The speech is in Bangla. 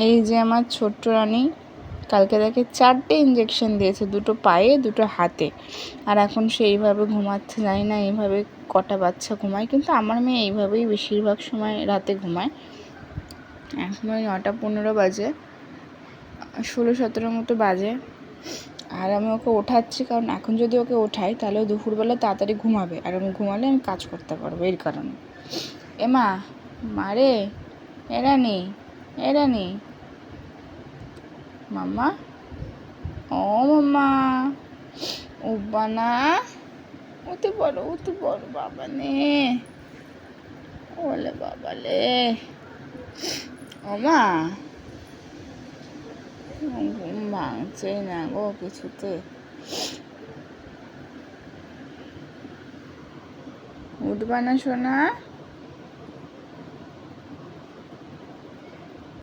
এই যে আমার ছোট্ট রানী, কালকে তাকে 4টে ইঞ্জেকশন দিয়েছে, 2টো পায়ে 2টো হাতে, আর এখন সে এইভাবে ঘুমাচ্ছে। জানি না এইভাবে কটা বাচ্চা ঘুমায়, কিন্তু আমার মেয়ে এইভাবেই বেশিরভাগ সময় রাতে ঘুমায়। এখন ওই 9টা 15 বাজে, 16-17 মতো বাজে, আর আমি ওকে ওঠাচ্ছি, কারণ এখন যদি ওকে ওঠাই তাহলে দুপুরবেলা তাড়াতাড়ি ঘুমাবে, আর আমি ঘুমালে আমি কাজ করতে পারবো, এর কারণে। এমা মারে, এরানি এরানি মাম্মা, ও মাম্মা, উব্বানা, উঠে বড় বাবা নে, ওলে বাবা লে, ওমা ঘুম ভাঙছে না গো কিছুতে। উঠবা না সোনা?